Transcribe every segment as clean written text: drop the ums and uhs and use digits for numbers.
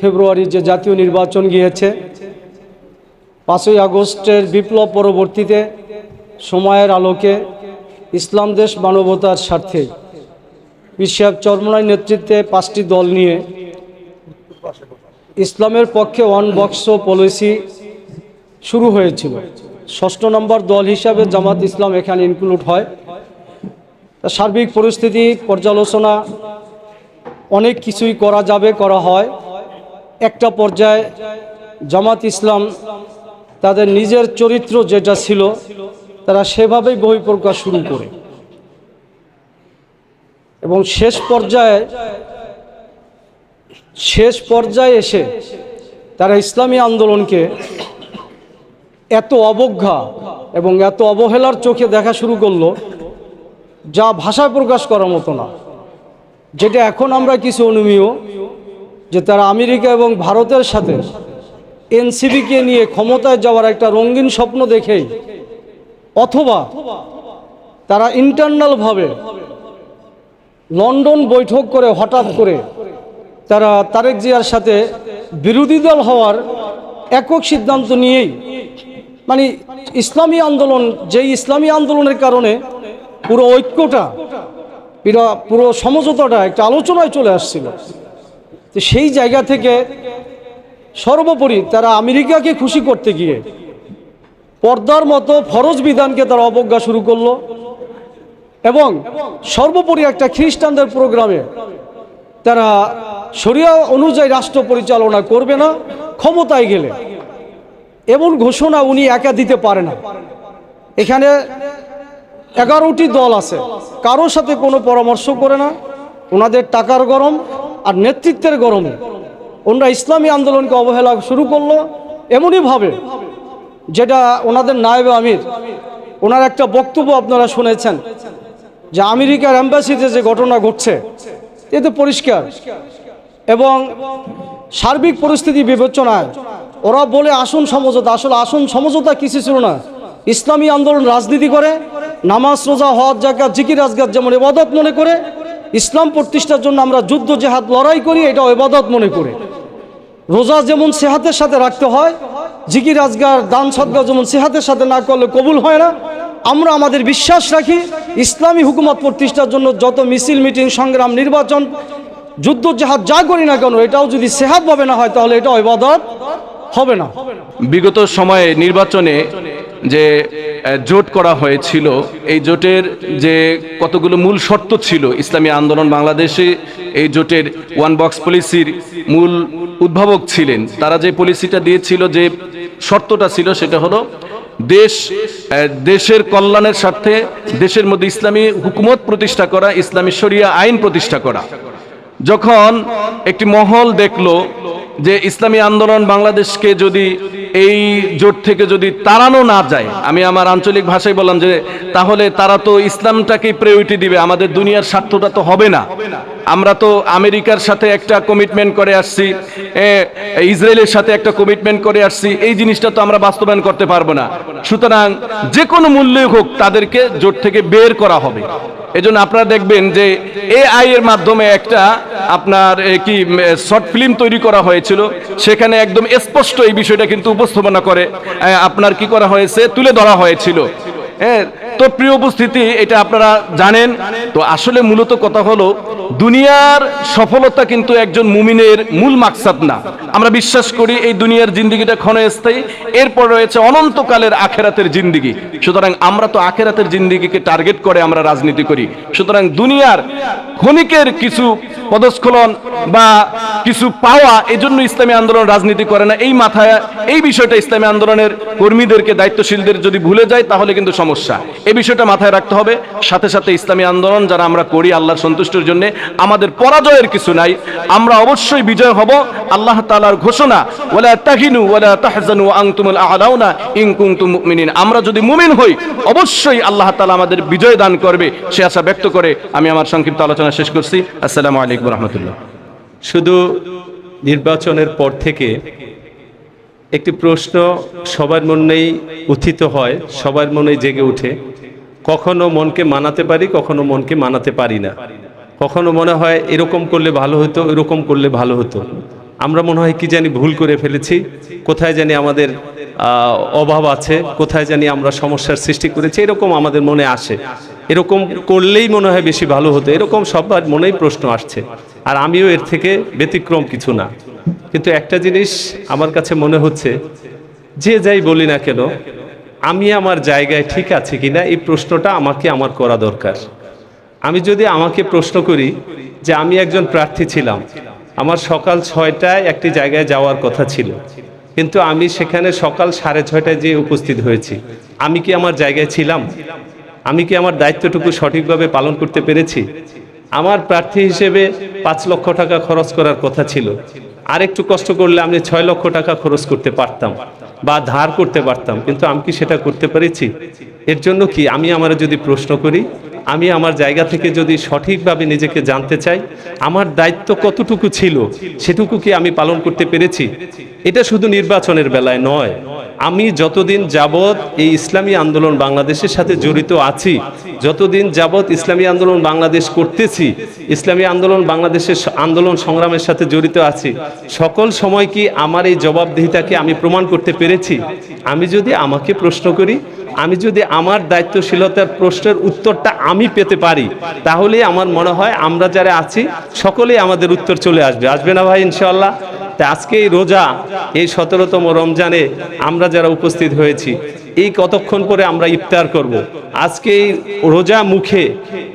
ফেব্রুয়ারি যে জাতীয় নির্বাচন গিয়েছে, 5ই আগস্টের বিপ্লব পরবর্তীতে সময়ের আলোকে ইসলাম দেশ মানবতার স্বার্থে বিশ্বের চরমনাই নেতৃত্বে 5টি দল নিয়ে ইসলামের পক্ষে ওয়ান বক্স পলিসি শুরু হয়েছিল। 6 নম্বর দল হিসাবে জামাত ইসলাম এখানে ইনক্লুড হয়। সার্বিক পরিস্থিতি পর্যালোচনা অনেক কিছুই করা যাবে, করা হয়। একটা পর্যায়ে জামাত ইসলাম তাদের নিজের চরিত্র যেটা ছিল তারা সেভাবেই বহিঃপ্রকাশ শুরু করে এবং শেষ পর্যায়ে এসে তারা ইসলামী আন্দোলনকে এত অবজ্ঞা এবং এত অবহেলার চোখে দেখা শুরু করলো যা ভাষায় প্রকাশ করার মতো না। যেটা এখন আমরা কিছু অনুমেয় যে তারা আমেরিকা এবং ভারতের সাথে এনসিপিকে নিয়ে ক্ষমতায় যাওয়ার একটা রঙিন স্বপ্ন দেখেই, অথবা তারা ইন্টারনালভাবে লন্ডন বৈঠক করে হঠাৎ করে তারা তারেক জিয়ার সাথে বিরোধী দল হওয়ার একক সিদ্ধান্ত নিয়েই, মানে ইসলামী আন্দোলন, যেই ইসলামী আন্দোলনের কারণে পুরো ঐক্যটা, পুরো সমঝোতাটা একটা আলোচনায় চলে আসছিল, তো সেই জায়গা থেকে সর্বোপরি তারা আমেরিকাকে খুশি করতে গিয়ে পর্দার মতো ফরজ বিধানকে তারা অবজ্ঞা শুরু করলো এবং সর্বোপরি একটা খ্রিস্টানদের প্রোগ্রামে তারা শরিয়া অনুযায়ী রাষ্ট্র পরিচালনা করবে না ক্ষমতায় গেলে, এমন ঘোষণা উনি একা দিতে পারে না। এখানে 11টি দল আছে, কারোর সাথে কোনো পরামর্শ করে না। ওনাদের টাকার গরম আর নেতৃত্বের গরমে ওনারা ইসলামী আন্দোলনকে অবহেলা শুরু করলো এমনইভাবে, যেটা ওনাদের নায়েবে আমির, ওনার একটা বক্তব্য আপনারা শুনেছেন যে আমেরিকার এম্বাসিতে যে ঘটনা ঘটছে এতে পরিষ্কার এবং সার্বিক পরিস্থিতি বিবেচনায় ওরা বলে আসুন সমঝোতা। আসলে আসুন সমঝোতা কিছু ছিল না। ইসলামী আন্দোলন রাজনীতি করে, নামাজ রোজা হজ জাকাত জিকির আজগার যেমন ইবাদত মনে করে, ইসলাম প্রতিষ্ঠার জন্য আমরা যুদ্ধ জেহাদ লড়াই করি, এটাও ইবাদত মনে করে। রোজা যেমন সেহাতের সাথে রাখতে হয়, জিকির আজগার দান সদকা যেমন সেহাতের সাথে না করলে কবুল হয় না। আমরা আমাদের বিশ্বাস রাখি ইসলামী হুকুমত প্রতিষ্ঠার জন্য যত মিছিল মিটিং সংগ্রাম নির্বাচন যুদ্ধ জেহাদ যা করি না কেন, এটাও যদি সেহাত ভাবে না হয় তাহলে এটাও ইবাদত হবে না। বিগত সময়ে নির্বাচনে যে জোট করা হয়েছিল, এই জোটের যে কতগুলো মূল শর্ত ছিল, ইসলামী আন্দোলন বাংলাদেশে এই জোটের ওয়ান বক্স পলিসির মূল উদ্ভাবক ছিলেন। তারা যে পলিসিটা দিয়েছিল, যে শর্তটা ছিল, সেটা হলো দেশের কল্যাণের স্বার্থে দেশের মধ্যে ইসলামী হুকুমত প্রতিষ্ঠা করা, ইসলামী শরিয়া আইন প্রতিষ্ঠা করা। যখন একটি মহল দেখলো যে ইসলামী আন্দোলন বাংলাদেশকে যদি এই জোট থেকে যদি তাড়ানো না যায়, আমি আমার আঞ্চলিক ভাষায় বললাম যে তাহলে তারা তো ইসলামটাকেই প্রায়োরিটি দিবে, আমাদের দুনিয়ার স্বার্থটা তো হবে না। আমরা তো আমেরিকার সাথে একটা কমিটমেন্ট করে আসছি, ইসরায়েলের সাথে একটা কমিটমেন্ট করে আসছি, এই জিনিসটা তো আমরা বাস্তবায়ন করতে পারবো না। সুতরাং যে কোনো মূল্যে হোক তাদেরকে জোট থেকে বের করা হবে। এজন্য আপনারা দেখবেন যে এআই এর মাধ্যমে একটা আপনার কি শর্ট ফিল্ম তৈরি করা হয়েছিল, সেখানে একদম স্পষ্ট এই বিষয়টা কিন্তু উপস্থাপনা করে আপনার কি করা হয়েছে, তুলে ধরা হয়েছিল। তো প্রিয় উপস্থিতি, এটা আপনারা জানেন। তো আসলে মূলত কথা হলো, দুনিয়ার সফলতা কিন্তু একজন মুমিনের মূল মাকসাদ না। আমরা বিশ্বাস করি এই দুনিয়ার জিন্দিগিটা ক্ষণস্থায়ী, এরপর রয়েছে অনন্তকালের আখেরাতের জিন্দিগি। সুতরাং আমরা তো আখেরাতের জিন্দিগিকে টার্গেট করে আমরা রাজনীতি করি। সুতরাং দুনিয়ার ক্ষণিকের কিছু পদস্খলন বা কিছু পাওয়া, এজন্য ইসলামী আন্দোলন রাজনীতি করে না। এই বিষয়টা ইসলামী আন্দোলনের কর্মীদেরকে, দায়িত্বশীলদের যদি ভুলে যায় তাহলে কিন্তু সমস্যা। এই বিষয়টা মাথায় রাখতে হবে। সাথে সাথে ইসলামী আন্দোলন যারা আমরা করি আল্লাহর সন্তুষ্টির জন্য, আমাদের পরাজয়ের কিছু নাই, আমরা অবশ্যই বিজয় হব। আল্লাহ তাআলার ঘোষণা, ওয়ালা তাহিনু ওয়ালা তাহজানু ওয়া আনতুমুল আ'লাউনা ইন কুনতুম মুমিনিন। আমরা যদি মুমিন হই অবশ্যই আল্লাহ তাআলা আমাদের বিজয় দান করবে, সে আশা ব্যক্ত করে আমি আমার সংক্ষিপ্ত আলোচনা শেষ করছি। আসসালামু আলাইকুম ওয়া রাহমাতুল্লাহ। শুধু নির্বাচনের পর থেকে একটি প্রশ্ন সবার মনেই উত্থিত হয়, সবার মনেই জেগে ওঠে। কখনো মনকে মানাতে পারি, কখনো মনকে মানাতে পারি না। কখনো মনে হয় এরকম করলে ভালো হতো, এরকম করলে ভালো হতো। আমরা মনে হয় কি জানি ভুল করে ফেলেছি, কোথায় জানি আমাদের অভাব আছে, কোথায় জানি আমরা সমস্যার সৃষ্টি করেছি, এরকম আমাদের মনে আসে। এরকম করলেই মনে হয় বেশি ভালো হতো, এরকম সবার মনেই প্রশ্ন আসছে। আর আমিও এর থেকে ব্যতিক্রম কিছু না। কিন্তু একটা জিনিস আমার কাছে মনে হচ্ছে, যে যাই বলি না কেন, আমি আমার জায়গায় ঠিক আছে কিনা এই প্রশ্নটা আমাকে আমার করা দরকার। আমি যদি আমাকে প্রশ্ন করি যে আমি একজন প্রার্থী ছিলাম, আমার সকাল 6টায় একটি জায়গায় যাওয়ার কথা ছিল, কিন্তু আমি সেখানে সকাল 6:30টায় যেয়ে উপস্থিত হয়েছি, আমি কি আমার জায়গায় ছিলাম? আমি কি আমার দায়িত্বটুকু সঠিকভাবে পালন করতে পেরেছি? আমার প্রার্থী হিসেবে 5 লক্ষ টাকা খরচ করার কথা ছিল, আর একটু কষ্ট করলে আমি 6 লক্ষ টাকা খরচ করতে পারতাম বা ধার করতে পারতাম, কিন্তু আমি কি সেটা করতে পেরেছি? এর জন্য কি আমি আমার যদি প্রশ্ন করি, আমি আমার জায়গা থেকে যদি সঠিকভাবে নিজেকে জানতে চাই, আমার দায়িত্ব কতটুকু ছিল সেটুকু কি আমি পালন করতে পেরেছি? এটা শুধু নির্বাচনের বেলায় নয়, আমি যতদিন যাবৎ এই ইসলামী আন্দোলন বাংলাদেশের সাথে জড়িত আছি, যতদিন যাবৎ ইসলামী আন্দোলন বাংলাদেশ করতেছি, ইসলামী আন্দোলন বাংলাদেশের আন্দোলন সংগ্রামের সাথে জড়িত আছি, সকল সময় কি আমার এই জবাবদিহিতাকে আমি প্রমাণ করতে পেরেছি? আমি যদি আমাকে প্রশ্ন করি, আমি যদি আমার দায়িত্বশীলতার প্রশ্নের উত্তরটা আমি পেতে পারি, তাহলে আমার মনে হয় আমরা যারা আছি সকলেই আমাদের উত্তর চলে আসবে। আসবে না ভাই ইনশাআল্লাহ? তা আজকে এই রোজা, এই 17তম রমজানে আমরা যারা উপস্থিত হয়েছি, এই কতক্ষণ পরে আমরা ইফতার করব। আজকে এই রোজা মুখে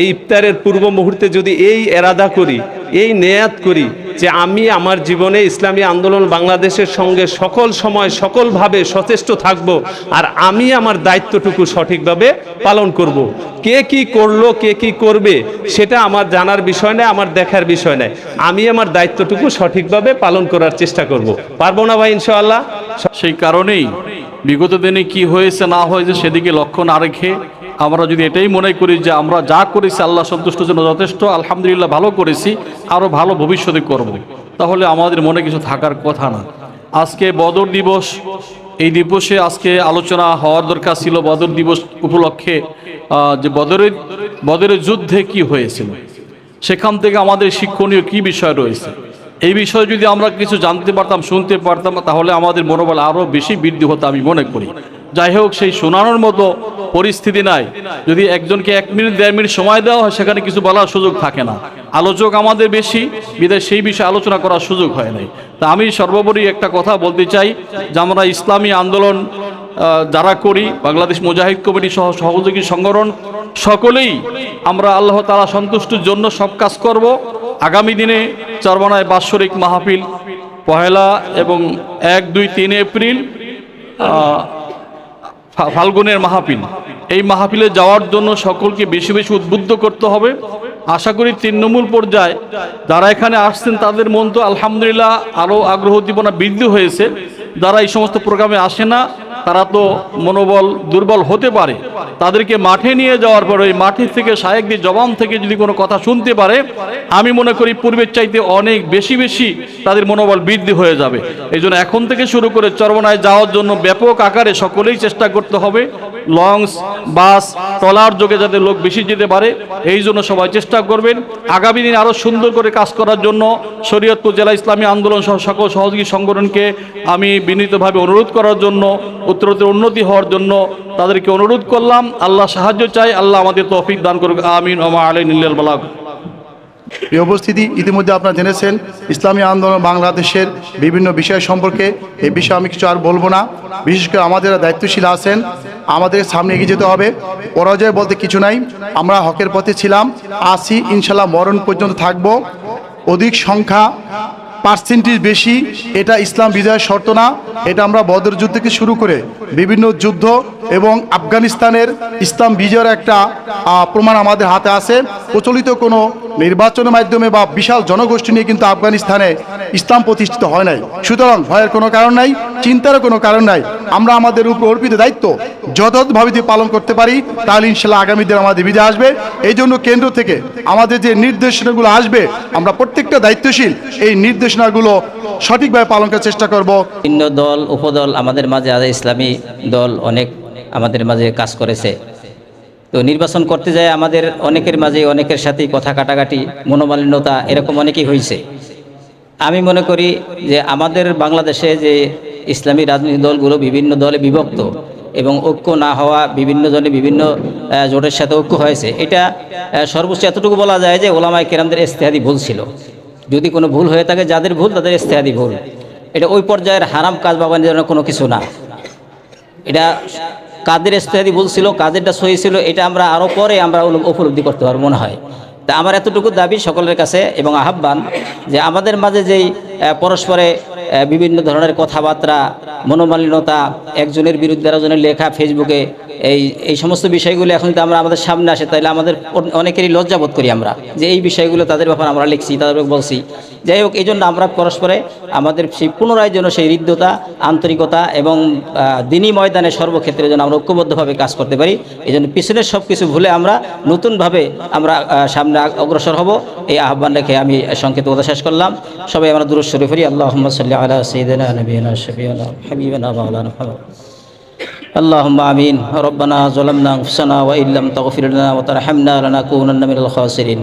এই ইফতারের পূর্ব মুহূর্তে যদি এই এরাদা করি, এই নেয়াত করি যে আমি আমার জীবনে ইসলামী আন্দোলন বাংলাদেশের সঙ্গে সকল সময় সকলভাবে সচেষ্ট থাকব, আর আমি আমার দায়িত্বটুকু সঠিকভাবে পালন করব। কে কি করলো, কে কি করবে সেটা আমার জানার বিষয় নয়, আমার দেখার বিষয় নয়। আমি আমার দায়িত্বটুকু সঠিকভাবে পালন করার চেষ্টা করব। পারবো না ভাই ইনশাআল্লাহ? সেই কারণেই বিগত দিনে কি হয়েছে না হয়েছে সেদিকে লক্ষ্য না রেখে আমরা যদি এটাই মনে করি যে আমরা যা করেছি আল্লাহ সন্তুষ্টের জন্য যথেষ্ট, আলহামদুলিল্লাহ ভালো করেছি, আরও ভালো ভবিষ্যতে করব, তাহলে আমাদের মনে কিছু থাকার কথা না। আজকে বদর দিবস, এই দিবসে আজকে আলোচনা হওয়ার দরকার ছিল বদর দিবস উপলক্ষে, যে বদরের যুদ্ধে কি হয়েছিল, সেখান থেকে আমাদের শিক্ষণীয় কি বিষয় রয়েছে, এই বিষয়ে যদি আমরা কিছু জানতে পারতাম, শুনতে পারতাম, তাহলে আমাদের মনোবল আরও বেশি বৃদ্ধি হতো আমি মনে করি। যাই হোক, সেই শোনানোর মতো পরিস্থিতি নাই। যদি একজনকে 1 মিনিট 1.5 মিনিট সময় দেওয়া হয়, সেখানে কিছু বলার সুযোগ থাকে না। আলোচক আমাদের বেশি, বিধায় সেই বিষয়ে আলোচনা করার সুযোগ হয় নাই। তা আমি সর্বোপরি একটা কথা বলতে চাই যে আমরা ইসলামী আন্দোলন যারা করি, বাংলাদেশ মুজাহিদ কমিটি সহ সহযোগী সংগঠন সকলেই আমরা আল্লাহ তাআলা সন্তুষ্টির জন্য সব কাজ করব। আগামী দিনে চরমনায় বাৎসরিক মাহফিল 1 এবং 1, 2, 3 এপ্রিল ফাল্গুনের মাহফিল, এই মাহফিলে যাওয়ার জন্য সকলকে বেশি বেশি উদ্বুদ্ধ করতে হবে। আশা করি তৃণমূল পর্যায়ে যারা এখানে আসছেন তাদের মন তো আলহামদুলিল্লাহ আরও আগ্রহ উদ্দীপনা বৃদ্ধি হয়েছে। যারা এই সমস্ত প্রোগ্রামে আসে না তারা তো মনোবল দুর্বল হতে পারে, তাদেরকে মাঠে নিয়ে যাওয়ার পরে ওই মাঠের থেকে শায়েখদের জবান থেকে যদি কোনো কথা শুনতে পারে, আমি মনে করি পূর্বের চাইতে অনেক বেশি বেশি তাদের মনোবল বৃদ্ধি হয়ে যাবে। এই জন্য এখন থেকে শুরু করে চরমনায় যাওয়ার জন্য ব্যাপক আকারে সকলেই চেষ্টা করতে হবে, লঞ্চ, বাস, ট্রলার যোগে যাতে লোক বেশি যেতে পারে, এই জন্য সবাই চেষ্টা করবেন। আগামী দিন আরও সুন্দর করে কাজ করার জন্য শরীয়তপুর জেলা ইসলামী আন্দোলন সহ সকল সহযোগী সংগঠনকে আমি বিনীতভাবে অনুরোধ করার জন্য, উত্তরোত্তর উন্নতি হওয়ার জন্য তাদেরকে অনুরোধ করলাম। আল্লাহ সাহায্য চাই, আল্লাহ আমাদের তৌফিক দান করুক। আমিন ওয়া মা আলাইনা ইল্লাল বালাগ। এই উপস্থিতি ইতিমধ্যে আপনারা জেনেছেন ইসলামী আন্দোলন বাংলাদেশের বিভিন্ন বিষয় সম্পর্কে। এই বিষয়ে আমি কিছু আর বলবো না। বিশেষ করে আমাদের দায়িত্বশীল আছেন, আমাদের সামনে এগিয়ে যেতে হবে। পরাজয় বলতে কিছু নাই, আমরা হকের পথে ছিলাম, আছি, ইনশাল্লাহ মরণ পর্যন্ত থাকবো। অধিক সংখ্যা, পার্সেন্টেজ বেশি, এটা ইসলাম বিজয়ের শর্ত না। এটা আমরা বদর যুদ্ধ থেকে শুরু করে বিভিন্ন যুদ্ধ এবং আফগানিস্তানের ইসলাম বিজয়ের একটা প্রমাণ আমাদের হাতে আছে। প্রচলিত কোনো নির্বাচনের মাধ্যমে বা বিশাল জনগোষ্ঠী নিয়ে কিন্তু আফগানিস্তানে ইসলাম প্রতিষ্ঠিত হয় নাই। সুতরাং ভয়ের কোনো কারণ নাই, চিন্তারও কোনো কারণ নাই। আমরা আমাদের উপর অর্পিত দায়িত্ব যথাযথভাবে যদি পালন করতে পারি, তাহলে ইনশাল্লাহ আগামী দিন আমাদের বিজয় আসবে। এই জন্য কেন্দ্র থেকে আমাদের যে নির্দেশনাগুলো আসবে, আমরা প্রত্যেকটা দায়িত্বশীল এই নির্দেশনাগুলো সঠিকভাবে পালন করার চেষ্টা করব। ভিন্ন দল উপদল আমাদের মাঝে আছে, ইসলামী দল অনেক আমাদের মাঝে কাজ করেছে। তো নির্বাচন করতে যায় আমাদের অনেকের মাঝে অনেকের সাথেই কথা কাটাকাটি, মনোমালিন্যতা এরকম অনেকই হয়েছে। আমি মনে করি যে আমাদের বাংলাদেশে যে ইসলামী রাজনৈতিক দলগুলো বিভিন্ন দলে বিভক্ত এবং ঐক্য না হওয়া, বিভিন্ন জনে বিভিন্ন জোটের সাথে ঐক্য হয়েছে, এটা সর্বোচ্চ এতটুকু বলা যায় যে ওলামায়ে কেরামদের ইজতিহাদি ভুল ছিল। যদি কোনো ভুল হয়ে থাকে, যাদের ভুল তাদের ইজতিহাদি ভুল, এটা ওই পর্যায়ের হারাম কাজ বা বাণিজ্যের কোনো কিছু না। এটা কাদের ইজতিহাদি ভুল ছিল, কাদেরটা সহি ছিল, এটা আমরা আরও পরে আমরা উপলব্ধি করতে পারবো মনে হয়। তা আমার এতটুকু দাবি সকলের কাছে এবং আহ্বান যে আমাদের মাঝে যেই পরস্পরে বিভিন্ন ধরনের কথাবার্তা, মনোমালিন্যতা, একজনের বিরুদ্ধে আরেকজনের লেখা ফেসবুকে, এই সমস্ত বিষয়গুলো এখন যদি আমরা আমাদের সামনে আসে, তাহলে আমাদের অনেকেরই লজ্জাবোধ করি আমরা যে এই বিষয়গুলো তাদের ব্যাপারে আমরা লিখছি, তাদের বলছি। যাই হোক, এই জন্য আমরা পরস্পরে আমাদের সেই পুনরায় যেন সেই হৃদ্যতা, আন্তরিকতা এবং দিনী ময়দানে সর্বক্ষেত্রে যেন আমরা ঐক্যবদ্ধভাবে কাজ করতে পারি। এই জন্য পিছনের সব কিছু ভুলে আমরা নতুনভাবে আমরা সামনে অগ্রসর হব, এই আহ্বান রেখে আমি সংক্ষিপ্ত কথা শেষ করলাম। সবাই আমরা দুরূদ শরীফ পড়ি। আল্লাহুম্মা সাল্লি আলা সাইয়্যিদিনা নবিয়িনা শাফিঈনা হাবিবিনা মাওলানা মুহাম্মদ। اللهم آمين. ربنا ظلمنا أنفسنا وإن لم تغفر لنا وترحمنا لنكونن من الخاسرين.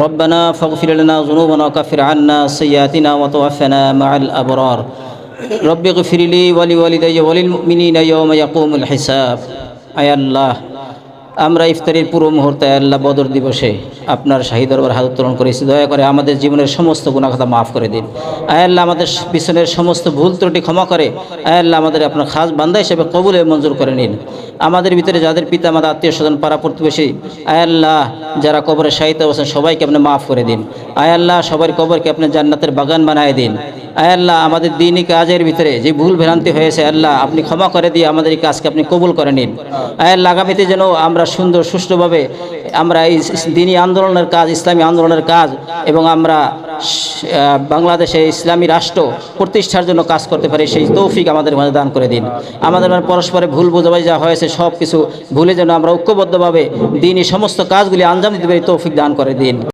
ربنا فاغفر لنا ذنوبنا وكفر عنا سيئاتنا وتوفنا مع الأبرار. رب اغفر لي ولوالدي وللمؤمنين يوم يقوم الحساب. আয় আল্লাহ, আমরা ইফতারির পুরো মুহূর্তে আল্লাহ বদর দিবসে আপনার শাহী দরবার হাত উত্তোলন করেছি। দয়া করে আমাদের জীবনের সমস্ত গুনাহ খাতা মাফ করে দিন। আয় আল্লাহ, আমাদের পিছনের সমস্ত ভুল ত্রুটি ক্ষমা করে আয় আল্লাহ আমাদের আপনার খাস বান্দা হিসেবে কবুল এবং মঞ্জুর করে নিন। আমাদের ভিতরে যাদের পিতা মাতা, আত্মীয় স্বজন, পাড়া প্রতিবেশী আয় আল্লাহ যারা কবরে শায়িত অবস্থান, সবাইকে আপনি মাফ করে দিন। আয় আল্লাহ, সবার কবরকে আপনি জান্নাতের বাগান বানায় দিন। আয় আল্লাহ, আমাদের দ্বীনি কাজের ভিতরে যে ভুল ভ্রান্তি হয়েছে আল্লাহ আপনি ক্ষমা করে দিয়ে আমাদের এই কাজকে আপনি কবুল করে নিন। আয় আল্লাহ, আগামীতে যেন আমরা সুন্দর সুষ্ঠুভাবে আমরা এই দ্বীনি আন্দোলনের কাজ, ইসলামী আন্দোলনের কাজ এবং আমরা বাংলাদেশে ইসলামী রাষ্ট্র প্রতিষ্ঠার জন্য কাজ করতে পারি, সেই তৌফিক আমাদের মাঝে দান করে দিন। আমাদের পরস্পরে ভুল বোঝাবুঝি যা হয়েছে সব কিছু ভুলে যেন আমরা ঐক্যবদ্ধভাবে দ্বীনি সমস্ত কাজগুলি আঞ্জাম দিতে পারি, তৌফিক দান করে দিন।